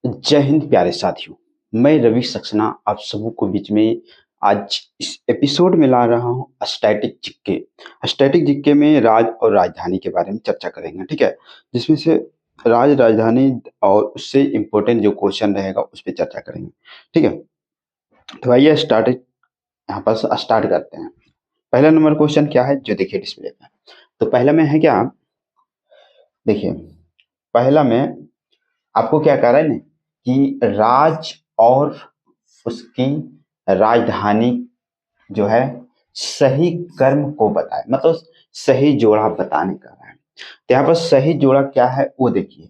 जय हिंद प्यारे साथियों, मैं रवि सक्सेना आप सबों को बीच में आज इस एपिसोड में ला रहा हूँ स्टैटिक जीके। स्टैटिक जीके में राज और राजधानी के बारे में चर्चा करेंगे, ठीक है। जिसमें से राज राजधानी और उससे इम्पोर्टेंट जो क्वेश्चन रहेगा उस पर चर्चा करेंगे, ठीक है। तो आइए यहाँ पर स्टार्ट करते हैं। पहला नंबर क्वेश्चन क्या है जो देखिए डिस्प्ले पे। तो पहला में है क्या, देखिए पहला में आपको क्या कह रहा है ना कि राज और उसकी राजधानी जो है सही कर्म को बताए, मतलब सही जोड़ा बताने का है। तो यहाँ पर सही जोड़ा क्या है वो देखिए।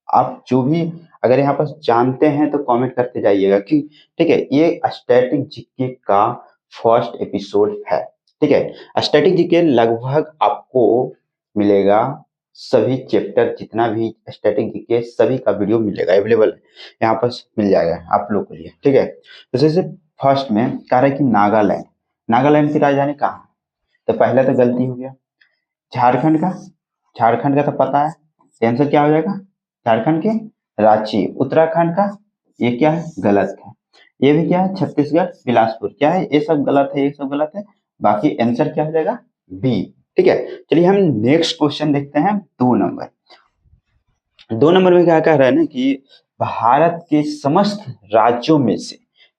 आप जो भी अगर यहाँ पर जानते हैं तो कमेंट करते जाइएगा कि ठीक है, ये स्टैटिक जीके का फर्स्ट एपिसोड है, ठीक है। स्टैटिक जीके लगभग आपको मिलेगा, सभी चैप्टर जितना भी स्टैटिक जीके सभी का वीडियो मिलेगा, अवेलेबल है यहाँ पर, मिल जाएगा आप लोग के लिए, ठीक है। तो जैसे फर्स्ट में कह रहा है कि नागालैंड, नागालैंड की राजधानी कहाँ है। तो पहले तो गलती हो गया। झारखंड का, झारखंड का तो पता है, आंसर क्या हो जाएगा झारखंड के रांची। उत्तराखंड का ये क्या है, गलत है। ये भी क्या है, छत्तीसगढ़ बिलासपुर, क्या है, ये सब गलत है, ये सब गलत है। बाकी आंसर क्या हो जाएगा, बी, ठीक है। चलिए हम नेक्स्ट क्वेश्चन देखते हैं। 2 नंबर में क्या कह रहा है ना कि भारत के समस्त राज्यों में से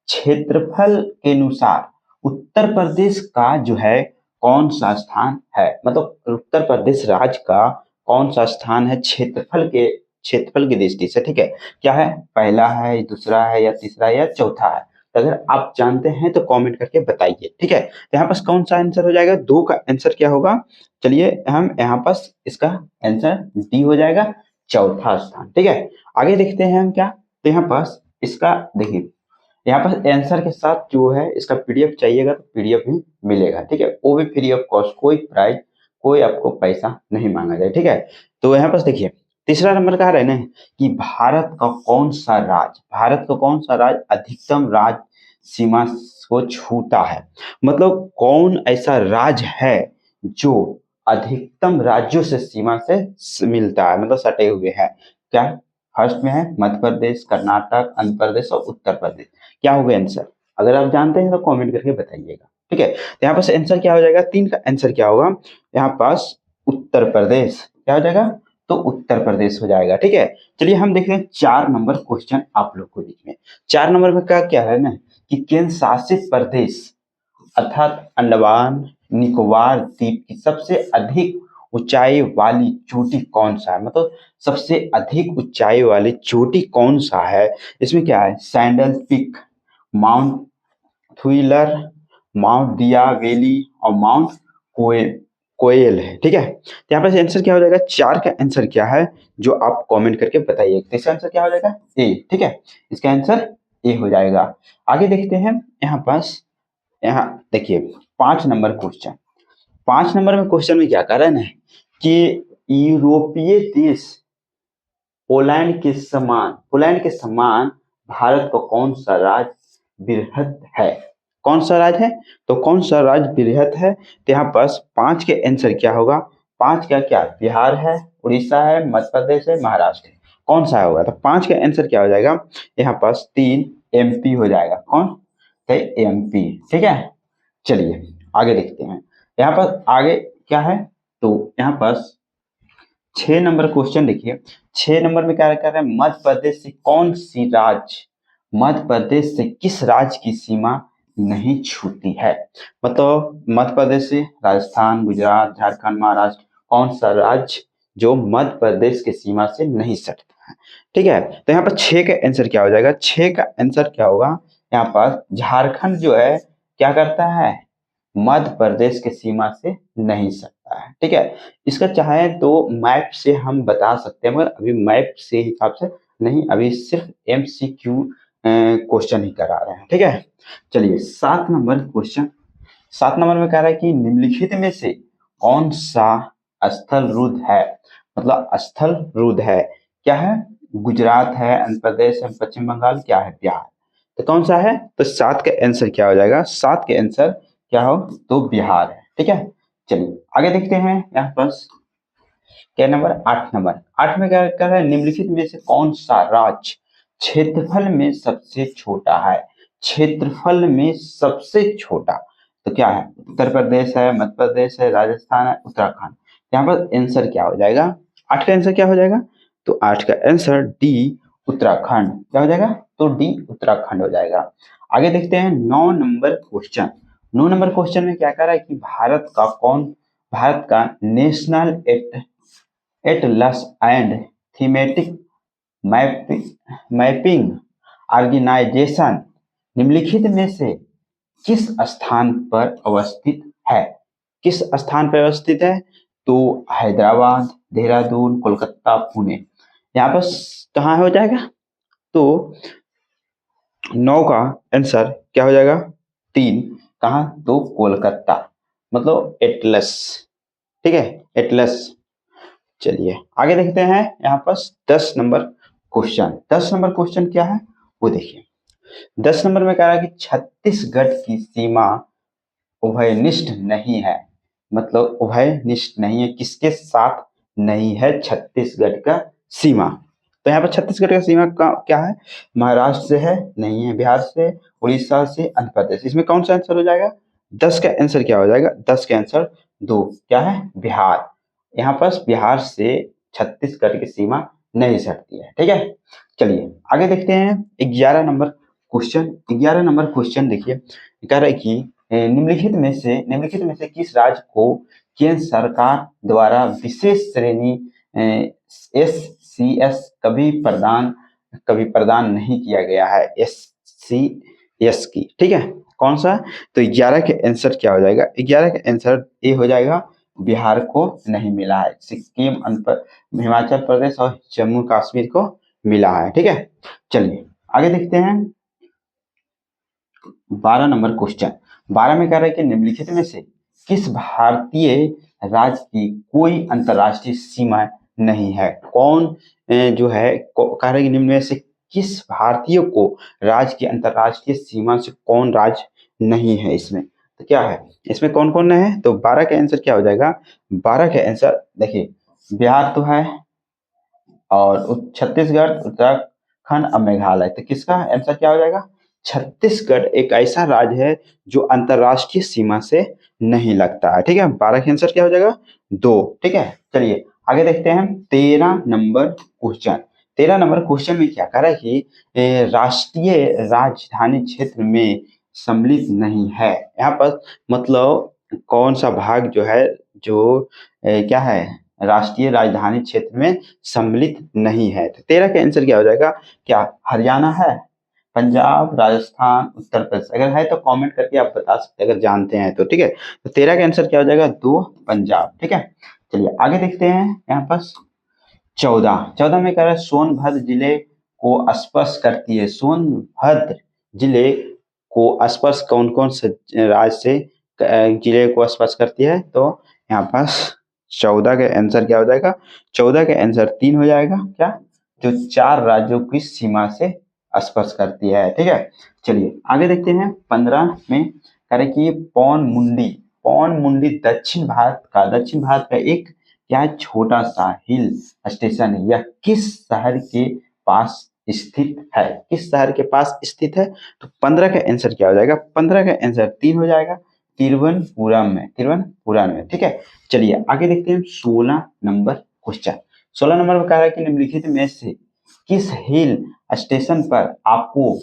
क्षेत्रफल के अनुसार उत्तर प्रदेश का जो है कौन सा स्थान है, मतलब उत्तर प्रदेश राज्य का कौन सा स्थान है क्षेत्रफल की दृष्टि से, ठीक है। क्या है, पहला है, दूसरा है, या तीसरा है, या चौथा है। तो अगर आप जानते हैं तो कमेंट करके बताइए, ठीक है। तो यहाँ पास कौन सा आंसर हो जाएगा, 2 का आंसर क्या होगा। चलिए हम यहाँ पास इसका आंसर डी हो जाएगा, चौथा स्थान, ठीक है। आगे देखते हैं हम क्या। तो यहाँ पास इसका देखिए, यहाँ पास आंसर के साथ जो है इसका पीडीएफ चाहिएगा तो पीडीएफ भी मिलेगा, ठीक है। वो भी फ्री ऑफ कॉस्ट, कोई प्राइस, कोई आपको पैसा नहीं मांगा जाए, ठीक है। तो यहाँ पास देखिए तीसरा नंबर कह रहे हैं ना कि भारत का कौन सा राज्य अधिकतम राज्य सीमा को छूता है, मतलब कौन ऐसा राज्य है जो अधिकतम राज्यों से सीमा से मिलता है, मतलब सटे हुए है। क्या फर्स्ट में है मध्य प्रदेश, कर्नाटक, आंध्र प्रदेश और उत्तर प्रदेश। क्या होगा आंसर, अगर आप जानते हैं तो कमेंट करके बताइएगा, ठीक है। तो यहाँ पास आंसर क्या हो जाएगा, 3 का आंसर क्या होगा यहाँ पास, उत्तर प्रदेश। क्या हो जाएगा, तो उत्तर प्रदेश हो जाएगा, ठीक है। चलिए हम देखते हैं 4 नंबर क्वेश्चन आप लोग को बीच में। 4 नंबर में क्या है ना कि केंद्र शासित प्रदेश अर्थात अंडमान निकोबार द्वीप की सबसे अधिक ऊंचाई वाली चोटी कौन सा है, मतलब सबसे अधिक ऊंचाई वाली चोटी कौन सा है। इसमें क्या है, सैंडल पीक, माउंट थुइलर, माउंट दिया वैली और माउंट कोयल है, ठीक है। तो यहाँ पर आंसर क्या हो जाएगा, 4 का आंसर क्या है जो आप कमेंट करके बताइए। तो इसका आंसर क्या हो जाएगा, ए, ठीक है। इसका आंसर ए हो जाएगा। आगे देखते हैं यहाँ पास, यहाँ देखिए 5 नंबर क्वेश्चन। 5 नंबर में क्वेश्चन में क्या कारण है कि यूरोपीय देश पोलैंड के समान भारत का कौन सा राज्य बृहत है, कौन सा राज्य है, तो कौन सा राज्य बृहत है। तो यहाँ पास 5 के आंसर क्या होगा, 5 का क्या, बिहार है, उड़ीसा है, मध्य प्रदेश है, महाराष्ट्र है, कौन सा होगा। तो 5 का आंसर क्या हो जाएगा, यहाँ पास 3 एमपी हो जाएगा, कौन, तो एमपी, ठीक है। चलिए आगे देखते हैं। यहाँ पर आगे क्या है, तो यहाँ पास 6 नंबर क्वेश्चन देखिए। 6 नंबर में क्या कर रहे हैं, मध्य प्रदेश से किस राज्य की सीमा नहीं छूती है, मतलब मध्य प्रदेश से राजस्थान, गुजरात, झारखंड, महाराष्ट्र, कौन सा राज्य जो मध्य प्रदेश की सीमा से नहीं सटता है, ठीक है। तो यहाँ पर 6 का आंसर क्या हो जाएगा, 6 का आंसर क्या होगा, यहाँ पर झारखंड जो है क्या करता है, मध्य प्रदेश के सीमा से नहीं सटता है, ठीक है। इसका चाहे तो मैप से हम बता सकते हैं, मगर अभी मैप से हिसाब से नहीं, अभी सिर्फ एमसीक्यू क्वेश्चन ही करा रहे हैं, ठीक है। चलिए 7 नंबर क्वेश्चन। 7 नंबर में कह रहा है कि निम्नलिखित में से कौन सा स्थल रुद्ध है, मतलब स्थल रुद्ध है, क्या है, गुजरात है, आंध्र प्रदेश है, पश्चिम बंगाल, क्या है, बिहार। तो कौन सा है, तो 7 का आंसर क्या हो जाएगा, 7 के आंसर क्या हो, तो बिहार है, ठीक है। चलिए आगे देखते हैं यहाँ पर क्या नंबर? 8 नंबर। 8 में क्या कर रहा है? निम्नलिखित में से कौन सा राज्य क्षेत्रफल में सबसे छोटा है? क्षेत्रफल में सबसे छोटा तो क्या है? उत्तर प्रदेश है, मध्य प्रदेश है, राजस्थान है, उत्तराखंड। यहाँ पर आंसर क्या हो जाएगा? 8 का आंसर क्या हो जाएगा? तो 8 का आंसर डी उत्तराखंड। क्या हो जाएगा? तो डी उत्तराखंड हो जाएगा। आगे देखते हैं 9 नंबर क्वेश्चन। 9 नंबर क्वेश्चन में क्या कह रहा है कि भारत का national atlas and thematic mapping organisation निम्नलिखित में से किस स्थान पर अवस्थित है? किस स्थान पर अवस्थित है? तो हैदराबाद, देहरादून, कोलकाता, पुणे। यहाँ पर कहाँ हो जाएगा? तो 9 का आंसर क्या हो जाएगा? 3। कहाँ? तो कोलकाता, मतलब एटलस। ठीक है, एटलस। चलिए आगे देखते हैं। यहाँ पर 10 नंबर क्वेश्चन। 10 नंबर क्वेश्चन क्या है वो देखिए। 10 नंबर में कह रहा है कि छत्तीसगढ़ की सीमा उभयनिष्ठ नहीं है। मतलब उभयनिष्ठ नहीं है, किसके साथ नहीं है छत्तीसगढ़ का सीमा? तो यहाँ पर छत्तीसगढ़ का सीमा क्या है? महाराष्ट्र से है? नहीं है। बिहार से, उड़ीसा से, आंध्र प्रदेश। इसमें कौन सा आंसर हो जाएगा? 10 का आंसर क्या हो जाएगा? 10 का आंसर 2। क्या है? बिहार। यहाँ पर बिहार से छत्तीसगढ़ की सीमा नहीं सटती है। ठीक है, चलिए आगे देखते हैं 11 नंबर क्वेश्चन। 11 नंबर क्वेश्चन देखिए, कह रहा है कि निम्नलिखित में से किस राज्य को केंद्र सरकार द्वारा विशेष श्रेणी SCS कभी प्रदान नहीं किया गया है? SCS की। ठीक है, कौन सा? तो 11 के आंसर क्या हो जाएगा? 11 का आंसर ए हो जाएगा। बिहार को नहीं मिला है, सिक्किम, हिमाचल प्रदेश और जम्मू कश्मीर को मिला है। ठीक है, चलिए आगे देखते हैं 12 नंबर क्वेश्चन। 12 में कह रहा है कि निम्नलिखित में से किस भारतीय राज्य की कोई अंतर्राष्ट्रीय सीमा नहीं है? कौन जो है कह रहा है कि निम्न में से किस भारतीय को राज्य की अंतर्राष्ट्रीय सीमा से कौन राज्य नहीं है? इसमें तो क्या है? इसमें कौन कौन है? तो 12 का आंसर क्या हो जाएगा? 12 का आंसर देखिए, बिहार तो है और छत्तीसगढ़, उत्तराखंड और मेघालय। तो किसका आंसर क्या हो जाएगा? छत्तीसगढ़ एक ऐसा राज्य है जो अंतरराष्ट्रीय सीमा से नहीं लगता है। ठीक है, 12 का आंसर क्या हो जाएगा? 2। ठीक है, चलिए आगे देखते हैं 13 नंबर क्वेश्चन। 13 नंबर क्वेश्चन में क्या कह रहा है कि राष्ट्रीय राजधानी क्षेत्र में सम्मिलित नहीं है। यहाँ पर मतलब कौन सा भाग जो है जो क्या है राष्ट्रीय राजधानी क्षेत्र में सम्मिलित नहीं है? तो 13 का आंसर क्या हो जाएगा? क्या हरियाणा है, पंजाब, राजस्थान, उत्तर प्रदेश? अगर है तो कमेंट करके आप बता सकते हैं अगर जानते हैं तो। ठीक है, तो 13 का आंसर क्या हो जाएगा? 2 पंजाब। ठीक है, चलिए आगे देखते हैं। यहाँ पर 14 में कह रहा है सोनभद्र जिले को स्पर्श करती है। सोनभद्र जिले को स्पर्श कौन कौन से राज्य से जिले को स्पर्श करती है? तो यहाँ पास 14 का आंसर क्या हो जाएगा? 14 का आंसर 3 हो जाएगा। क्या? जो 4 राज्यों की सीमा से स्पर्श करती है। ठीक है, चलिए आगे देखते हैं। 15 में कह रहे कि पौन मुंडी दक्षिण भारत का एक क्या छोटा सा हिल स्टेशन है। यह किस शहर के पास स्थित है? किस शहर के पास स्थित है? तो 15 का आंसर क्या हो जाएगा? 15 का आंसर 3 हो जाएगा। तिरुवनंतपुरम में। ठीक है, चलिए आगे देखते हैं 16 नंबर क्वेश्चन। 16 नंबर में कह रहा है कि निम्नलिखित में से किस हिल स्टेशन पर आपको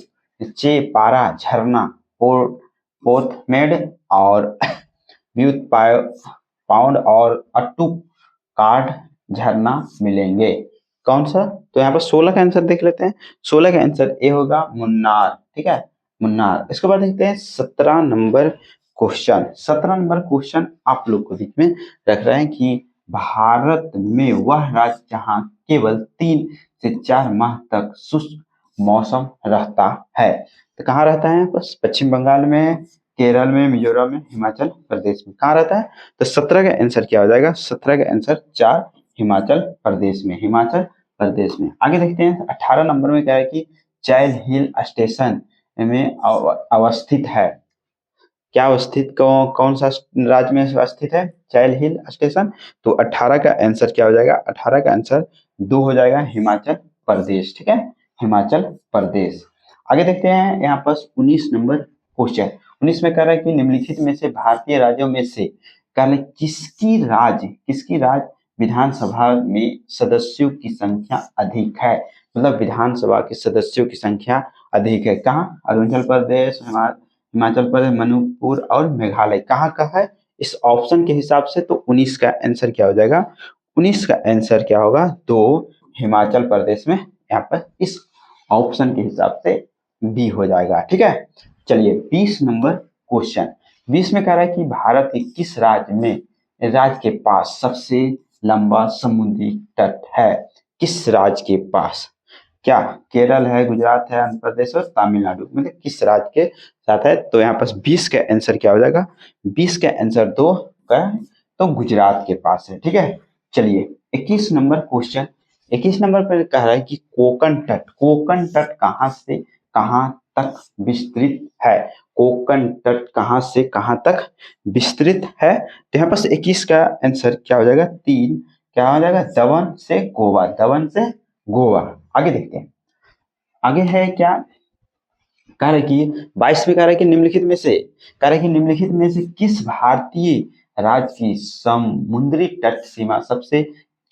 चेपारा झरना, पोर्थमेड और ब्यूथ पाउंड और अट्टू कार्ड झरना मिलेंगे? कौन सा? तो यहाँ पर 16 का आंसर देख लेते हैं। 16 का आंसर ए होगा, मुन्नार। ठीक है, मुन्नार। इसके बाद देखते हैं 17 नंबर क्वेश्चन। 17 नंबर क्वेश्चन आप लोग को बीच में रख रहे हैं कि भारत में वह राज्य जहाँ केवल 3 से 4 माह तक शुष्क मौसम रहता है। तो कहाँ रहता है? बस पश्चिम बंगाल में, केरल में, मिजोरम में, हिमाचल प्रदेश में। कहाँ रहता है? तो 17 का आंसर क्या हो जाएगा? 17 का आंसर 4 हिमाचल प्रदेश में। आगे देखते हैं 18 नंबर में क्या है कि चैल हिल स्टेशन में अवस्थित है। क्या अवस्थित? कौन सा राज्य में अवस्थित है? चैल हिल स्टेशन। तो 18 का आंसर क्या हो जाएगा, 18 का आंसर 2 हो जाएगा, हिमाचल प्रदेश। ठीक है, हिमाचल प्रदेश। आगे देखते हैं यहाँ पर 19 नंबर क्वेश्चन। 19 में कह रहा है कि निम्नलिखित में से भारतीय राज्यों में से कह रहा है किसकी राज्य विधानसभा में सदस्यों की संख्या अधिक है। मतलब विधानसभा के सदस्यों की संख्या अधिक है। कहाँ, अरुणाचल प्रदेश, हिमाचल प्रदेश, मणिपुर और मेघालय। कहाँ का है इस ऑप्शन के हिसाब से? तो 19 का आंसर क्या हो जाएगा, 19 का आंसर क्या होगा, तो हिमाचल प्रदेश में यहाँ पर इस ऑप्शन के हिसाब से बी हो जाएगा। ठीक है, चलिए 20 नंबर क्वेश्चन। 20 में कह रहा है कि भारत के किस राज्य के पास सबसे लंबा समुद्री तट है। किस राज्य के पास, क्या केरल है, गुजरात है, आंध्र प्रदेश और तमिलनाडु, मतलब किस राज्य के साथ है? तो यहाँ पर 20 का आंसर क्या हो जाएगा, 20 का आंसर 2 का है, तो गुजरात के पास है। ठीक है, चलिए 21 नंबर क्वेश्चन। 21 नंबर पर कह रहा है कि कोकण तट कहाँ से कहाँ तक विस्तृत है। कोकण तट कहाँ से कहाँ तक विस्तृत है? तो यहाँ पर 21 का आंसर क्या हो जाएगा, 3 क्या हो जाएगा, दमन से गोवा। आगे देखते हैं, आगे है क्या, कह रहा है कि 22 में कह रहा है कि निम्नलिखित में से किस भारतीय राज्य की समुद्री तट सीमा सबसे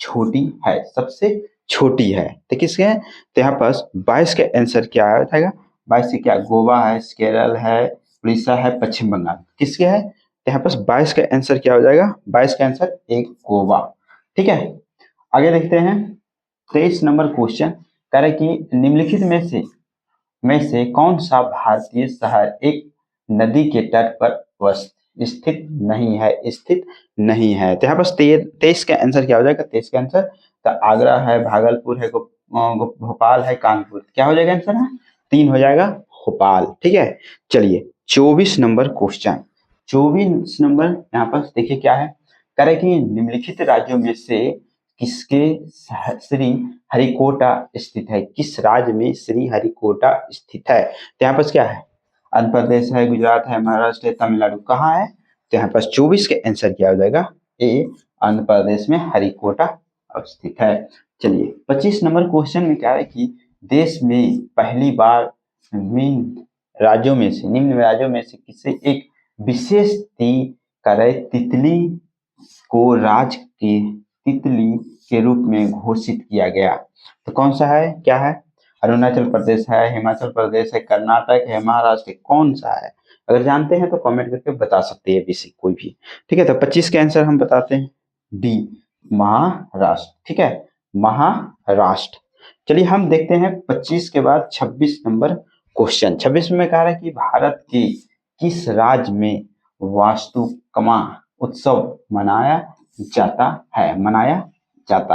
छोटी है। तो किसके है? तो यहाँ पर 22 का आंसर क्या आ जाएगा, 22 से क्या, गोवा है, केरल है, उड़ीसा है, पश्चिम बंगाल। किसके है? तो यहाँ पर 22 का आंसर क्या हो जाएगा, 22 का आंसर एक गोवा। ठीक है, आगे देखते हैं 23 नंबर क्वेश्चन। कह रहा है कि निम्नलिखित में से कौन सा भारतीय शहर एक नदी के तट पर स्थित नहीं है। तो यहाँ पर 23 का आंसर क्या हो जाएगा, 23 का आंसर तो आगरा है, भागलपुर है, भोपाल है, कानपुर। क्या हो जाएगा आंसर है, 3 हो जाएगा, भोपाल। ठीक है, चलिए 24 नंबर क्वेश्चन। 24 नंबर यहाँ पर देखिए क्या है, कह रहे कि निम्नलिखित राज्यों में से किसके श्री हरिकोटा स्थित है। किस राज्य में श्री हरिकोटा स्थित है? तो यहाँ पर क्या है, आंध्र प्रदेश है, गुजरात है, महाराष्ट्र है, तमिलनाडु। कहाँ है? तो यहाँ पर 24 के आंसर क्या हो जाएगा, ए, आंध्र प्रदेश में हरिकोटा स्थित है। चलिए 25 नंबर क्वेश्चन में क्या है कि देश में पहली बार निम्न राज्यों में से किसी एक विशेष तितली को राज्य की तितली के रूप में घोषित किया गया। तो कौन सा है, क्या है, अरुणाचल प्रदेश है, हिमाचल प्रदेश है, कर्नाटक है, महाराष्ट्र है, कौन सा है? अगर जानते हैं तो कमेंट करके बता सकते हैं बेसिक कोई भी। ठीक है, तो 25 के आंसर हम बताते हैं, डी, महाराष्ट्र। ठीक है, महाराष्ट्र। चलिए हम देखते हैं 25 के बाद 26 नंबर क्वेश्चन। 26 में कह रहा है कि भारत के किस राज्य में वास्तुकला उत्सव मनाया जाता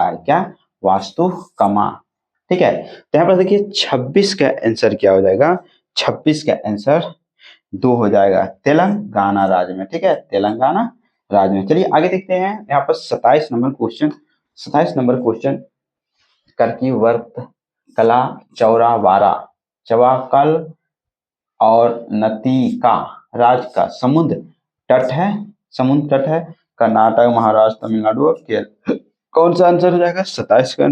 है। क्या, वास्तुकला। ठीक है, तो यहाँ पर देखिए 26 का आंसर क्या हो जाएगा, 26 का आंसर 2 हो जाएगा, तेलंगाना राज्य में। ठीक है, तेलंगाना राज्य में। चलिए आगे देखते हैं यहाँ पर 27 नंबर क्वेश्चन। 27 नंबर क्वेश्चन, करकी वर्त कला चवाकल और नतीका राज्य का समुद्र तट है कर्नाटक, महाराष्ट्र, तमिलनाडु और केरल। कौन सा आंसर हो जाएगा, 27 का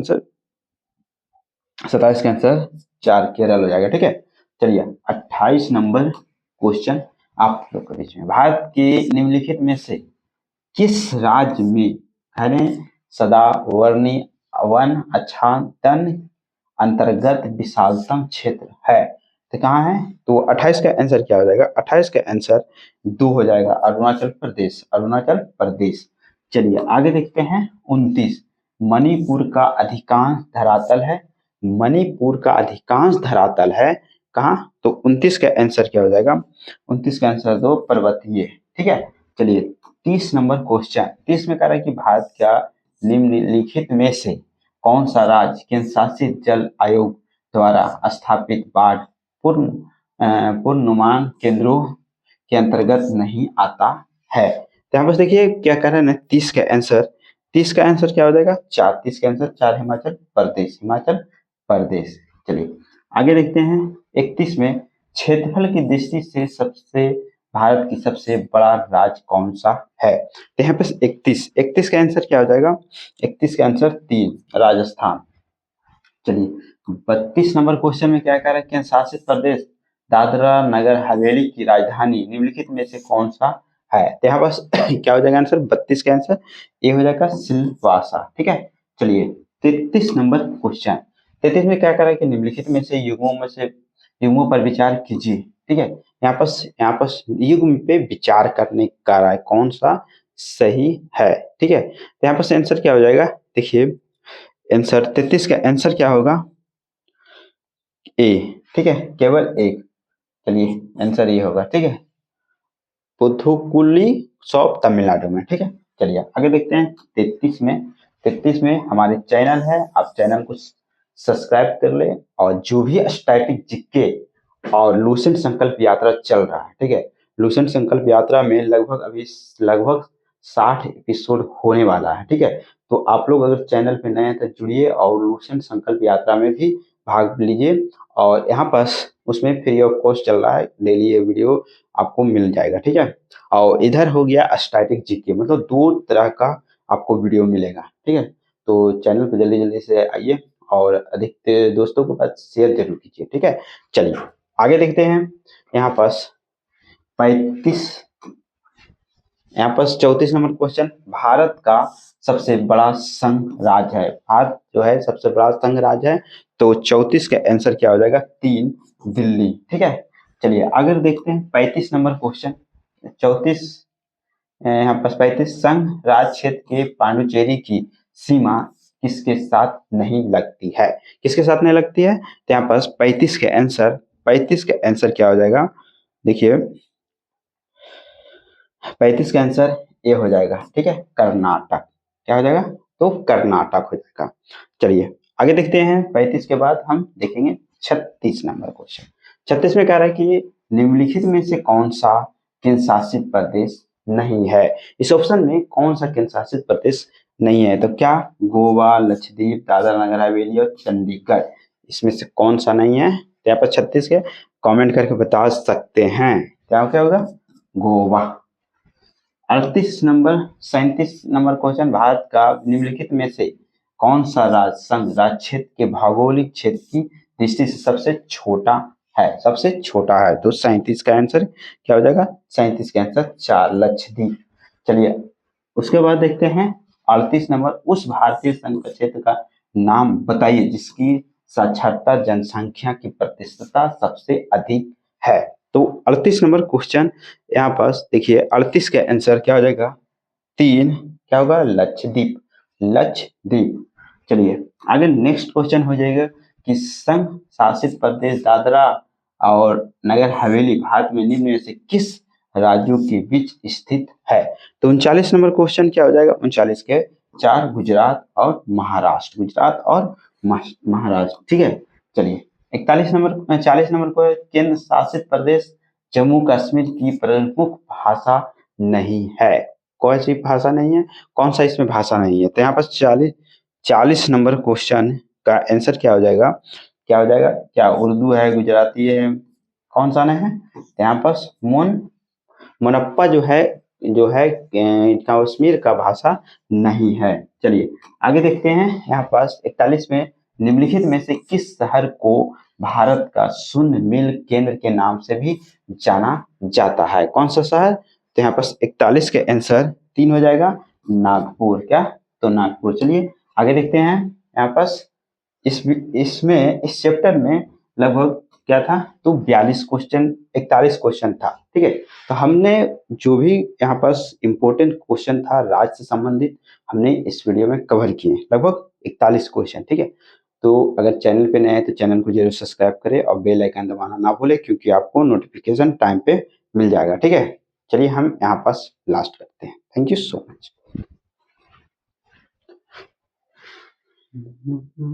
आंसर 4 केरल हो जाएगा। ठीक है, चलिए 28 नंबर क्वेश्चन आप लोग के बीच में, भारत के निम्नलिखित में से किस राज्य में सदावर्णी वन आच्छादन अंतर्गत विशालतम क्षेत्र है। तो कहाँ है? तो 28 का आंसर क्या हो जाएगा, 28 का आंसर 2 हो जाएगा, अरुणाचल प्रदेश। चलिए आगे देखते हैं 29, मणिपुर का अधिकांश धरातल है कहाँ? तो 29 का आंसर क्या हो जाएगा, 29 का आंसर 2, पर्वतीय। ठीक है, चलिए 30 नंबर क्वेश्चन। 30 में कह रहा है कि भारत का निम्नलिखित में से कौन सा राज्य केंद्र शासित जल आयोग द्वारा स्थापित बाढ़ पूर्वानुमान केंद्रों के अंतर्गत नहीं आता है। तो यहाँ पर देखिए क्या कर रहे हैं, 30 का आंसर क्या हो जाएगा, 4, 30 का आंसर 4, हिमाचल प्रदेश। चलिए आगे देखते हैं 31 में, क्षेत्रफल की दृष्टि से सबसे भारत की सबसे बड़ा राज्य कौन सा है? तो यहाँ पे 31 का आंसर क्या हो जाएगा? 31 का आंसर 3 राजस्थान। चलिए 32 नंबर क्वेश्चन में क्या कह रहा है? केंद्र शासित प्रदेश दादरा नगर हवेली की राजधानी निम्नलिखित में से कौन सा है? तो यहाँ बस क्या हो जाएगा आंसर? 32 का आंसर ये हो जाएगा सिलवासा। ठीक है, चलिए 33 नंबर क्वेश्चन। 33 में क्या कह रहा है कि निम्नलिखित में से युग्मों पर विचार कीजिए। ठीक है, यहाँ पर युग्म पे विचार करने का रहा है कौन सा सही है। ठीक है, तो यहाँ पर आंसर क्या हो जाएगा? देखिए आंसर 33 का आंसर क्या होगा? ए। ठीक है, केवल एक। चलिए आंसर ये होगा। ठीक है, पुथुकुली सॉप तमिलनाडु में। ठीक है, चलिए आगे देखते हैं 33 में हमारे चैनल है, आप चैनल को सब्सक्राइब कर ले। और जो भी स्टैटिक जीके और लूसेंट संकल्प यात्रा चल रहा है, ठीक है, लूसेंट संकल्प यात्रा में लगभग 60 एपिसोड होने वाला है। ठीक है, तो आप लोग अगर चैनल पे नए हैं तो जुड़िए और लूसेंट संकल्प यात्रा में भी भाग लीजिए। और यहाँ पास उसमें फ्री ऑफ कॉस्ट चल रहा है, डेली ये वीडियो आपको मिल जाएगा। ठीक है, और इधर हो गया स्टैटिक जीके, मतलब 2 तरह का आपको वीडियो मिलेगा। ठीक है, तो चैनल पर जल्दी जल्दी से आइए और अधिक दोस्तों के पास शेयर जरूर कीजिए। ठीक है, चलिए आगे देखते हैं। यहाँ पास 35 यहाँ पर 34 नंबर क्वेश्चन। भारत का सबसे बड़ा संघ राज्य है, भारत जो है सबसे बड़ा संघ राज्य है। तो 34 का आंसर क्या हो जाएगा? 3 दिल्ली। ठीक है, चलिए आगे देखते हैं 35 नंबर क्वेश्चन। 34 यहाँ पर 35 संघ राज्य क्षेत्र के पांडुचेरी की सीमा किसके साथ नहीं लगती है? किसके साथ नहीं लगती है? तो यहाँ पर 35 का आंसर क्या हो जाएगा? देखिए 35 का आंसर ये हो जाएगा। ठीक है, कर्नाटक। क्या हो जाएगा? तो कर्नाटक हो जाएगा। चलिए आगे देखते हैं। 35 के बाद हम देखेंगे 36 नंबर क्वेश्चन। 36 में कह रहा है कि निम्नलिखित में से कौन सा केंद्र शासित प्रदेश नहीं है? इस ऑप्शन में कौन सा केंद्र शासित प्रदेश नहीं है? तो क्या गोवा, लक्षद्वीप, दादरा नगर हवेली और चंडीगढ़, इसमें से कौन सा नहीं है? तो यहाँ पर 36 के कमेंट करके बता सकते हैं। क्या क्या होगा? गोवा। 37 number question. भारत का निम्नलिखित में से कौन सा राज्य क्षेत्र के भौगोलिक क्षेत्र की दृष्टि से सबसे छोटा है? सबसे छोटा है। तो 37 का आंसर क्या हो जाएगा? 37 का आंसर 4 लक्षद्वीप। चलिए उसके बाद देखते हैं 38 नंबर। उस भारतीय संघ का क्षेत्र का नाम बताइए जिसकी साक्षरता जनसंख्या की प्रतिशतता सबसे अधिक है। तो 38 नंबर क्वेश्चन यहाँ पास देखिए 38 का आंसर क्या हो जाएगा? 3 क्या होगा? लक्षद्वीप। लक्षद्वीप। चलिए आगे नेक्स्ट क्वेश्चन हो जाएगा कि संघ शासित प्रदेश दादरा और नगर हवेली भारत में निम्न में से किस राज्यों के बीच स्थित है? तो 39 नंबर क्वेश्चन क्या हो जाएगा? 39 के 4 गुजरात और महाराष्ट्र। गुजरात और महाराष्ट्र। ठीक है, चलिए 40 नंबर को केंद्र शासित प्रदेश जम्मू कश्मीर की प्रमुख भाषा नहीं है। कौन सी भाषा नहीं है? कौन सा इसमें भाषा नहीं है? तो यहाँ पर 40 नंबर क्वेश्चन का आंसर क्या हो जाएगा? क्या हो जाएगा? क्या उर्दू है, गुजराती है, कौन सा नहीं है? तो यहाँ पर मुनप्पा जो है कश्मीर का भाषा नहीं है। चलिए आगे देखते हैं। यहाँ पास 41 में निम्नलिखित में से किस शहर को भारत का शून्य मिल केंद्र के नाम से भी जाना जाता है? कौन सा शहर? तो यहाँ पास 41 के आंसर 3 हो जाएगा नागपुर। क्या? तो नागपुर। चलिए आगे देखते हैं। यहाँ पास इस चैप्टर में लगभग क्या था? तो 41 क्वेश्चन था। ठीक है, तो हमने जो भी यहाँ पास इम्पोर्टेंट क्वेश्चन था राज्य से संबंधित हमने इस वीडियो में कवर किए लगभग 41 क्वेश्चन। ठीक है, तो अगर चैनल पे नए हैं तो चैनल को जरूर सब्सक्राइब करें और बेल आइकन दबाना ना भूलें क्योंकि आपको नोटिफिकेशन टाइम पे मिल जाएगा। ठीक है, चलिए हम यहाँ पास लास्ट करते हैं। Thank you so much.